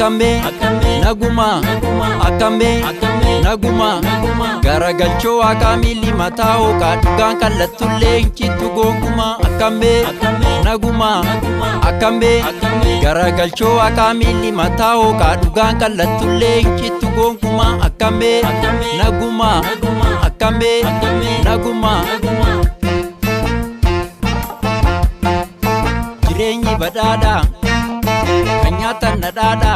akkame naguma akkame naguma garagalchoo akaamili mataa hooqaa dhugaan kallatullee hinchitu gonkuma akkame naguma akkame garagalchoo akaamili mataa hooqaa dhugaan kallatullee hinchitu gonkuma akkame naguma akkame naguma jireenyi badhaadha kan nyaatan nadhaadha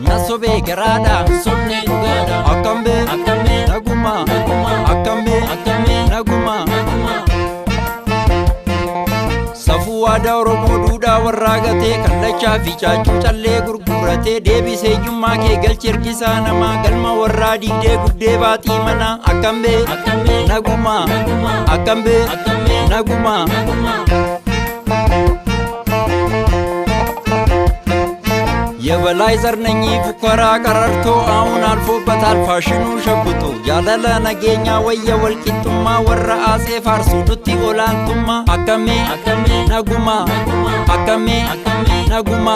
nasobee garaadha sonne dhugaadha akkame naguma akkame naguma safuu aadaa oromoo duudhaa warraa gatee kallachaa fi caachuu callee gurguratee deebiseeyyummaa kee galchi ergisaa namaa galma warraa diigdee guddee baaxii manaa akkame naguma akkame naguma የበላይ ዘርነኝ ፉከራ ቀረርቶ አሁን አልፎበታል ፋሽኑ ሸብቶ ያለለ ነገኛ ወየ ወልቂቱማ ወራ አጼ ፋርሱ ዱቲ ኦላንቱማ አከሜ ነጉማ አከሜ ነጉማ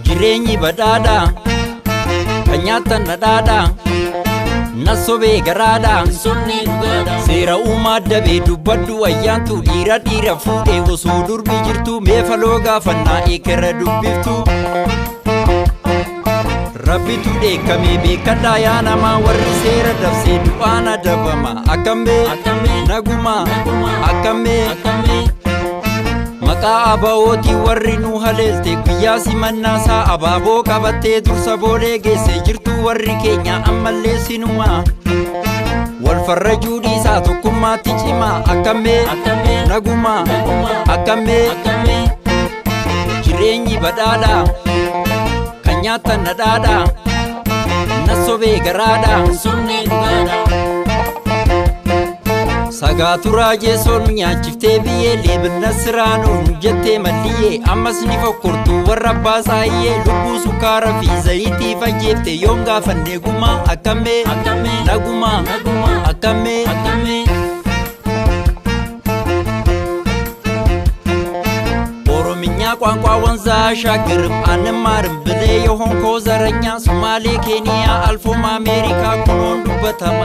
ጅሬኝ በዳዳ ከኛተን ነዳዳ nasobe garada sonne dugada sera uma dabe dubbaddu ayyantu dira dira fude wosu durbi jirtu me faloga fanna ekera dubbiftu rabbi tude kame be kada ya nama warri sera dafse duana dabama akame naguma akame maka abawoti warri nu halelte kiyasi mannasa ababo kabate dursa bole gese jirtu warri kenya amalle sinuma wal farrajudi sa tukuma tichima akame naguma akame jireenyi badada kanyata nadada nasobe garada sonne dugada sagatura jeson nyaachifte biye lebna sirano jette maliye ammas ni fokortu warra basaiye lubu sukara fi zaiti fajefte yonga fanne guma akame naguma akame orominya ቋንቋ ወንዛ ሻግርም አንማርም ብለ የሆንኮ ዘረኛ ሶማሌ ኬንያ አልፎም አሜሪካ ኮኖን ዱበተማ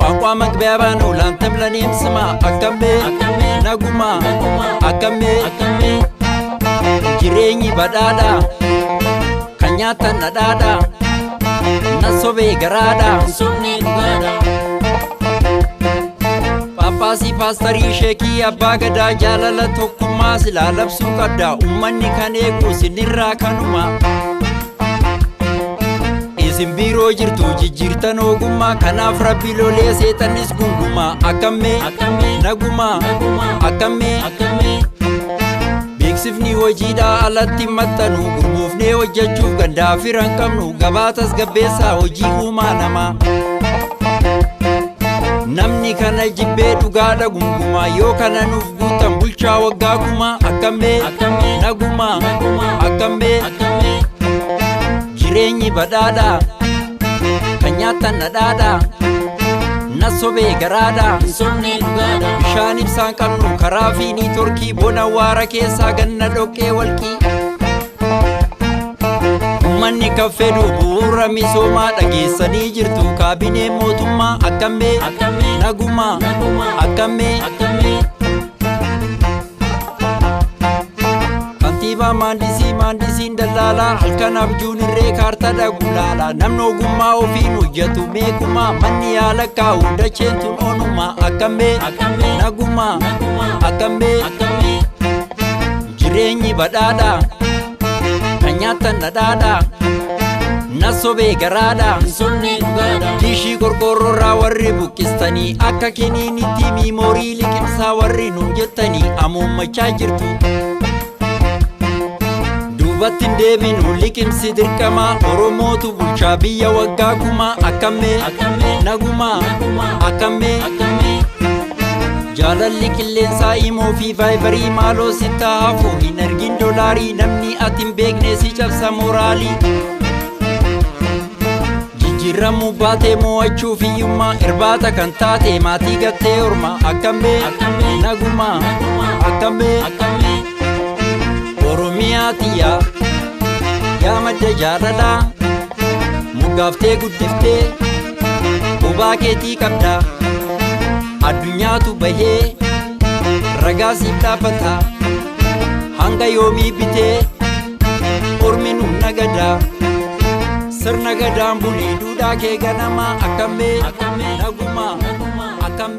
ቋንቋ መግቢያባ ነው ላንተም ለኔም ስማ አከሜ ነጉማ አከሜ ጅሬኝ በዳዳ ከኛተን ነዳዳ ነሶቤ ገራዳ ሶኔ ዱጋዳ ጳጳሲ ፓስተሪ ሼኪ አባ ገዳ ጃለለ ቶኩማ ስላለብሱ ቀዳ ኡመኒ ከኔጉ ሲኒራ ከኑማ Simbiro jirtu jijjirtan ogumma kanaaf rabbi lolee seetanis gunguma akkame naguma akkame beeksifni hojiidha alatti maxxanu gurguufnee hojjechuuf gandaa firan qabnu gabaatas gabbeessaa hojii uumaa namaa namni kana jibbee dhugaadha gunguma yoo kana nuuf guutan bulchaa waggaa kuma akkame naguma akkame jireenyi badhaadha kanyatan nadhaadha nasobe garaadha sonne dhugaadha bishaan ibsaan qabnu karaa fi niitorkii bona waara keessaa ganna dhoqqee walqii ummanni kaffedhu bu'uura misoomaa dhageessanii jirtu kaabinee mootummaa akkame naguma akkame Mandisiin dallala halkan abjuun irree kaarta dhagulaala namni ogummaa ofiin hojjetu meekuma manni yaala kaa'u dacheentuun oonuma akkame naguma akkame jireenyi badhaadha kan nyaatan nadhaadha nasobe garaadha sonne dhugaadha diishii qorqoorroorraa warri buqqistanii akka kiniinitti miimoorii liqimsaa warri nuun jettanii amuummachaa jirtu Battin deebinu liqimsi dirqama oromootu bulchaa biyya waggaa kuma akkame naguma akkame jaalalli qilleensaa imoo fi vaayibarii maaloo sitta hafu hin argin dolaarii namni atin beekne si cabsa mooraalii jijjiiramu baatee mo'achuu fiyyummaa irbaata kan taate maatii gattee orma akkam naguma akkam Oromiyaa tiyyaa yaa madda jaalalaa mugaaftee guddiftee bobaa keetii qabda addunyaatu bahee ragaa siif dhaabbata hanga yoomii bitee ormi nu nagadaa sirna gadaan bulii duudhaa kee ganamaa akkam naguma akkam